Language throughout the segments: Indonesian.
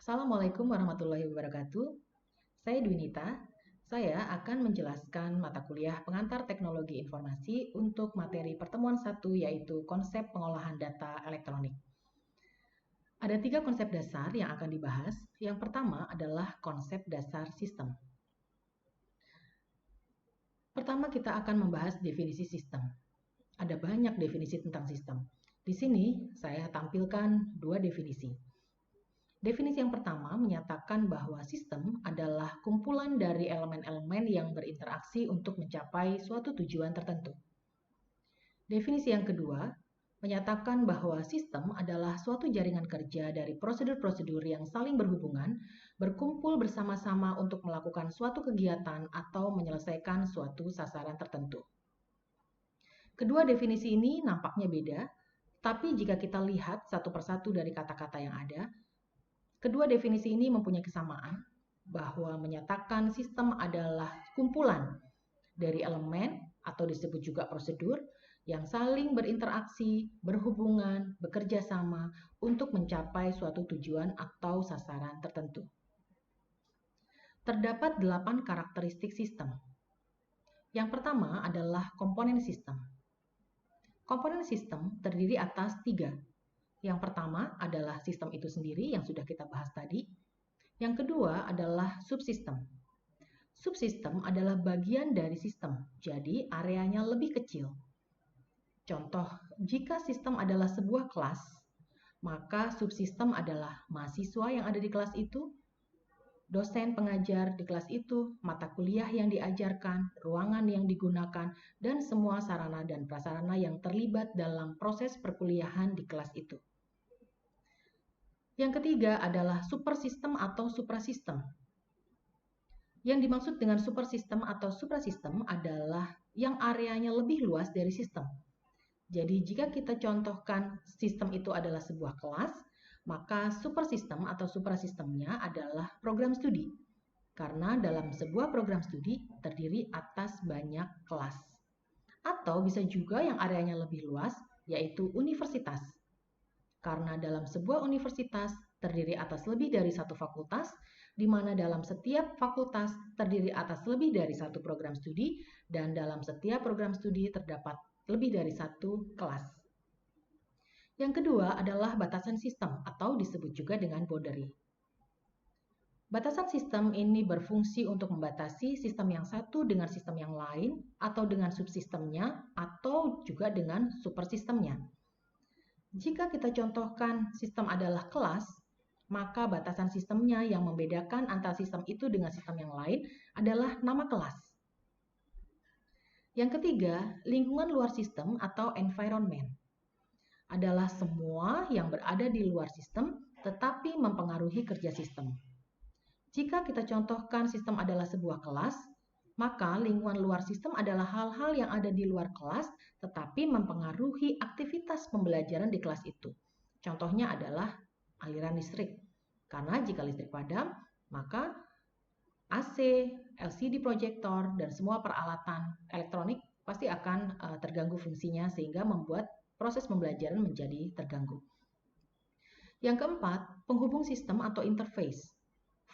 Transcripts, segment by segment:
Assalamualaikum warahmatullahi wabarakatuh. Saya Dwinita. Saya akan menjelaskan mata kuliah pengantar teknologi informasi untuk materi pertemuan 1 yaitu konsep pengolahan data elektronik. Ada 3 konsep dasar yang akan dibahas. Yang pertama adalah konsep dasar sistem. Pertama kita akan membahas definisi sistem. Ada banyak definisi tentang sistem. Di sini saya tampilkan 2 definisi. Definisi yang pertama menyatakan bahwa sistem adalah kumpulan dari elemen-elemen yang berinteraksi untuk mencapai suatu tujuan tertentu. Definisi yang kedua menyatakan bahwa sistem adalah suatu jaringan kerja dari prosedur-prosedur yang saling berhubungan, berkumpul bersama-sama untuk melakukan suatu kegiatan atau menyelesaikan suatu sasaran tertentu. Kedua definisi ini nampaknya beda, tapi jika kita lihat satu persatu dari kata-kata yang ada, kedua definisi ini mempunyai kesamaan bahwa menyatakan sistem adalah kumpulan dari elemen atau disebut juga prosedur yang saling berinteraksi, berhubungan, bekerja sama untuk mencapai suatu tujuan atau sasaran tertentu. Terdapat 8 karakteristik sistem. Yang pertama adalah komponen sistem. Komponen sistem terdiri atas 3. Yang pertama adalah sistem itu sendiri yang sudah kita bahas tadi. Yang kedua adalah subsistem. Subsistem adalah bagian dari sistem, jadi areanya lebih kecil. Contoh, jika sistem adalah sebuah kelas, maka subsistem adalah mahasiswa yang ada di kelas itu, dosen pengajar di kelas itu, mata kuliah yang diajarkan, ruangan yang digunakan, dan semua sarana dan prasarana yang terlibat dalam proses perkuliahan di kelas itu. Yang ketiga adalah supersistem atau suprasistem. Yang dimaksud dengan supersistem atau suprasistem adalah yang areanya lebih luas dari sistem. Jadi jika kita contohkan sistem itu adalah sebuah kelas, maka supersistem atau suprasistemnya adalah program studi. Karena dalam sebuah program studi terdiri atas banyak kelas. Atau bisa juga yang areanya lebih luas, yaitu universitas. Karena dalam sebuah universitas terdiri atas lebih dari satu fakultas, di mana dalam setiap fakultas terdiri atas lebih dari satu program studi, dan dalam setiap program studi terdapat lebih dari satu kelas. Yang kedua adalah batasan sistem atau disebut juga dengan boundary. Batasan sistem ini berfungsi untuk membatasi sistem yang satu dengan sistem yang lain, atau dengan subsistemnya, atau juga dengan supersistemnya. Jika kita contohkan sistem adalah kelas, maka batasan sistemnya yang membedakan antara sistem itu dengan sistem yang lain adalah nama kelas. Yang ketiga, lingkungan luar sistem atau environment adalah semua yang berada di luar sistem tetapi mempengaruhi kerja sistem. Jika kita contohkan sistem adalah sebuah kelas, maka lingkungan luar sistem adalah hal-hal yang ada di luar kelas tetapi mempengaruhi aktivitas pembelajaran di kelas itu. Contohnya adalah aliran listrik. Karena jika listrik padam, maka AC, LCD proyektor, dan semua peralatan elektronik pasti akan terganggu fungsinya sehingga membuat proses pembelajaran menjadi terganggu. Yang keempat, penghubung sistem atau interface.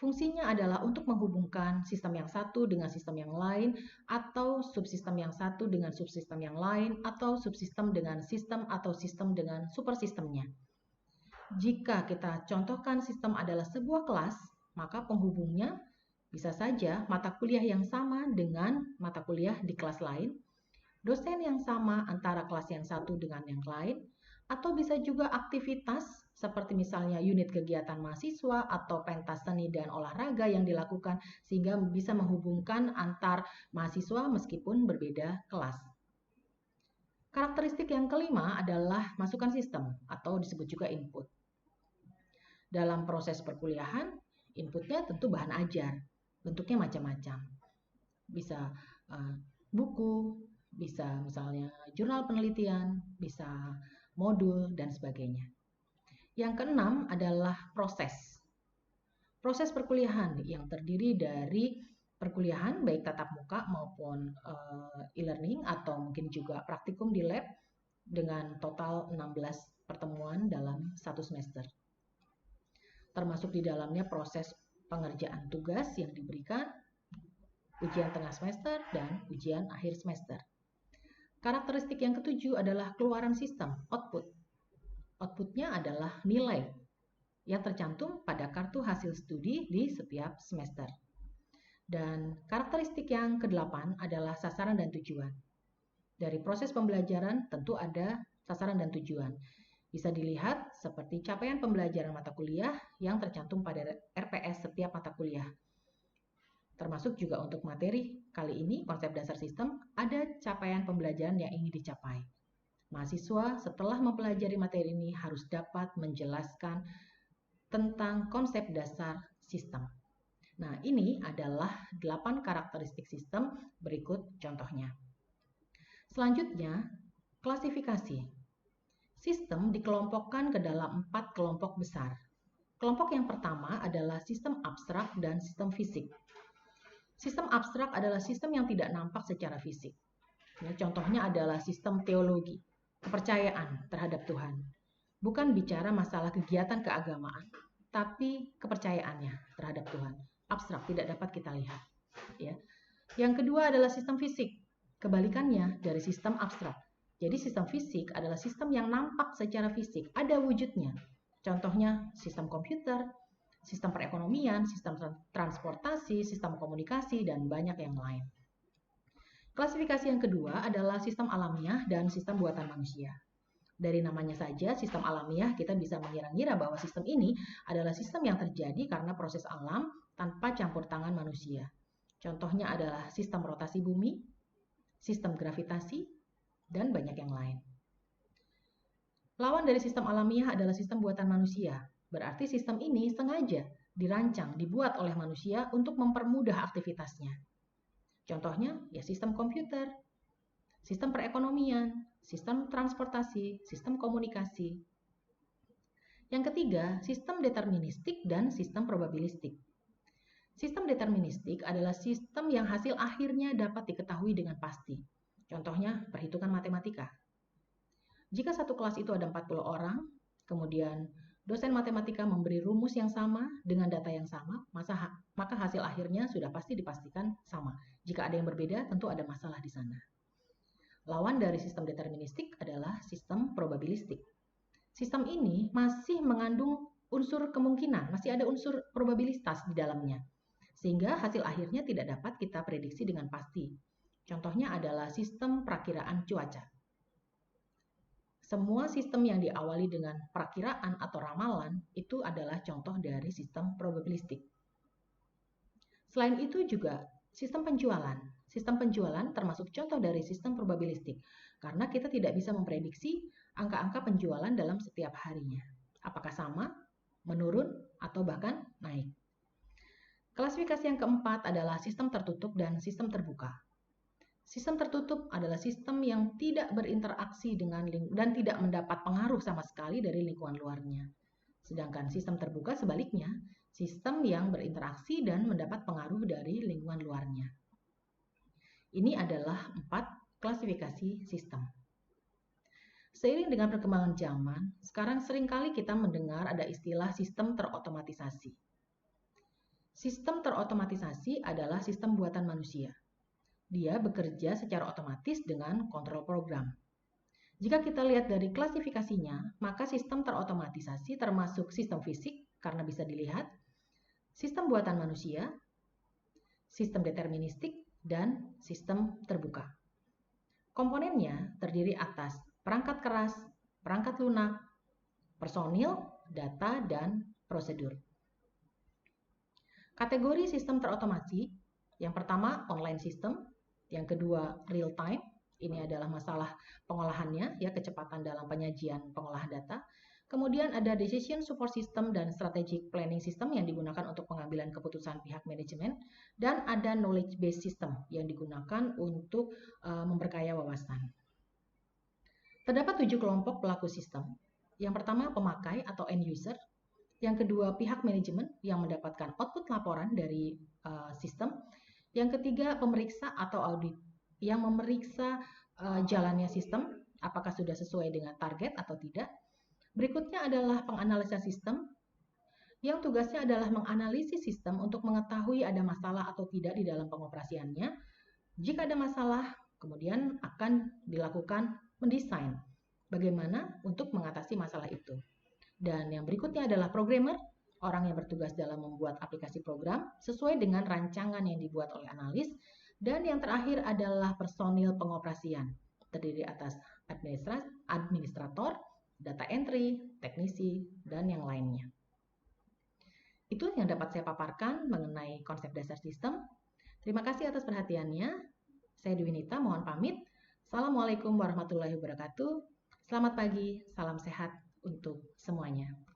Fungsinya adalah untuk menghubungkan sistem yang satu dengan sistem yang lain, atau subsistem yang satu dengan subsistem yang lain, atau subsistem dengan sistem atau sistem dengan supersistemnya. Jika kita contohkan sistem adalah sebuah kelas, maka penghubungnya bisa saja mata kuliah yang sama dengan mata kuliah di kelas lain, dosen yang sama antara kelas yang satu dengan yang lain, atau bisa juga aktivitas seperti misalnya unit kegiatan mahasiswa atau pentas seni dan olahraga yang dilakukan sehingga bisa menghubungkan antar mahasiswa meskipun berbeda kelas. Karakteristik yang kelima adalah masukan sistem atau disebut juga input. Dalam proses perkuliahan, inputnya tentu bahan ajar, bentuknya macam-macam. Bisa buku, bisa misalnya jurnal penelitian, bisa modul, dan sebagainya. Yang keenam adalah proses. Proses perkuliahan yang terdiri dari perkuliahan baik tatap muka maupun e-learning atau mungkin juga praktikum di lab dengan total 16 pertemuan dalam satu semester. termasuk di dalamnya proses pengerjaan tugas yang diberikan, ujian tengah semester, dan ujian akhir semester. Karakteristik yang ketujuh adalah keluaran sistem, output. Outputnya adalah nilai yang tercantum pada kartu hasil studi di setiap semester. Dan karakteristik yang kedelapan adalah sasaran dan tujuan. Dari proses pembelajaran tentu ada sasaran dan tujuan. Bisa dilihat seperti capaian pembelajaran mata kuliah yang tercantum pada RPS setiap mata kuliah. Termasuk juga untuk materi kali ini, konsep dasar sistem, ada capaian pembelajaran yang ingin dicapai. Mahasiswa setelah mempelajari materi ini harus dapat menjelaskan tentang konsep dasar sistem. Nah, ini adalah 8 karakteristik sistem, berikut contohnya. Selanjutnya, klasifikasi. Sistem dikelompokkan ke dalam 4 kelompok besar. Kelompok yang pertama adalah sistem abstrak dan sistem fisik. Sistem abstrak adalah sistem yang tidak nampak secara fisik. Ya, contohnya adalah sistem teologi, kepercayaan terhadap Tuhan. Bukan bicara masalah kegiatan keagamaan, tapi kepercayaannya terhadap Tuhan. Abstrak, tidak dapat kita lihat. Ya. Yang kedua adalah sistem fisik, kebalikannya dari sistem abstrak. Jadi sistem fisik adalah sistem yang nampak secara fisik, ada wujudnya. Contohnya sistem komputer, sistem perekonomian, sistem transportasi, sistem komunikasi, dan banyak yang lain. Klasifikasi yang kedua adalah sistem alamiah dan sistem buatan manusia. Dari namanya saja, sistem alamiah, kita bisa mengira-ngira bahwa sistem ini adalah sistem yang terjadi karena proses alam tanpa campur tangan manusia. Contohnya adalah sistem rotasi bumi, sistem gravitasi, dan banyak yang lain. Lawan dari sistem alamiah adalah sistem buatan manusia. Berarti sistem ini sengaja dirancang, dibuat oleh manusia untuk mempermudah aktivitasnya. Contohnya ya sistem komputer, sistem perekonomian, sistem transportasi, sistem komunikasi. Yang ketiga, sistem deterministik dan sistem probabilistik. Sistem deterministik adalah sistem yang hasil akhirnya dapat diketahui dengan pasti. Contohnya perhitungan matematika. Jika satu kelas itu ada 40 orang, kemudian dosen matematika memberi rumus yang sama dengan data yang sama, maka hasil akhirnya sudah pasti dipastikan sama. Jika ada yang berbeda, tentu ada masalah di sana. Lawan dari sistem deterministik adalah sistem probabilistik. Sistem ini masih mengandung unsur kemungkinan, masih ada unsur probabilitas di dalamnya, sehingga hasil akhirnya tidak dapat kita prediksi dengan pasti. Contohnya adalah sistem perakiraan cuaca. Semua sistem yang diawali dengan perakiraan atau ramalan itu adalah contoh dari sistem probabilistik. Selain itu juga sistem penjualan. Sistem penjualan termasuk contoh dari sistem probabilistik karena kita tidak bisa memprediksi angka-angka penjualan dalam setiap harinya. Apakah sama, menurun, atau bahkan naik. Klasifikasi yang keempat adalah sistem tertutup dan sistem terbuka. Sistem tertutup adalah sistem yang tidak berinteraksi dengan dan tidak mendapat pengaruh sama sekali dari lingkungan luarnya. Sedangkan sistem terbuka sebaliknya, sistem yang berinteraksi dan mendapat pengaruh dari lingkungan luarnya. Ini adalah 4 klasifikasi sistem. Seiring dengan perkembangan zaman, sekarang seringkali kita mendengar ada istilah sistem terotomatisasi. Sistem terotomatisasi adalah sistem buatan manusia. Dia bekerja secara otomatis dengan kontrol program. Jika kita lihat dari klasifikasinya, maka sistem terotomatisasi termasuk sistem fisik karena bisa dilihat, sistem buatan manusia, sistem deterministik, dan sistem terbuka. Komponennya terdiri atas perangkat keras, perangkat lunak, personil, data, dan prosedur. Kategori sistem terotomasi, yang pertama online system, yang kedua real time, ini adalah masalah pengolahannya, ya kecepatan dalam penyajian pengolahan data. Kemudian ada decision support system dan strategic planning system yang digunakan untuk pengambilan keputusan pihak manajemen, dan ada knowledge based system yang digunakan untuk memperkaya wawasan. Terdapat 7 kelompok pelaku sistem. Yang pertama pemakai atau end user, yang kedua pihak manajemen yang mendapatkan output laporan dari sistem. Yang ketiga, pemeriksa atau audit yang memeriksa jalannya sistem, apakah sudah sesuai dengan target atau tidak. Berikutnya adalah penganalisa sistem yang tugasnya adalah menganalisis sistem untuk mengetahui ada masalah atau tidak di dalam pengoperasiannya. Jika ada masalah, kemudian akan dilakukan mendesain bagaimana untuk mengatasi masalah itu. Dan yang berikutnya adalah programmer, orang yang bertugas dalam membuat aplikasi program sesuai dengan rancangan yang dibuat oleh analis. Dan yang terakhir adalah personil pengoperasian, terdiri atas administrator, data entry, teknisi, dan yang lainnya. Itu yang dapat saya paparkan mengenai konsep dasar sistem. Terima kasih atas perhatiannya. Saya Dwinita, mohon pamit. Assalamualaikum warahmatullahi wabarakatuh. Selamat pagi, salam sehat untuk semuanya.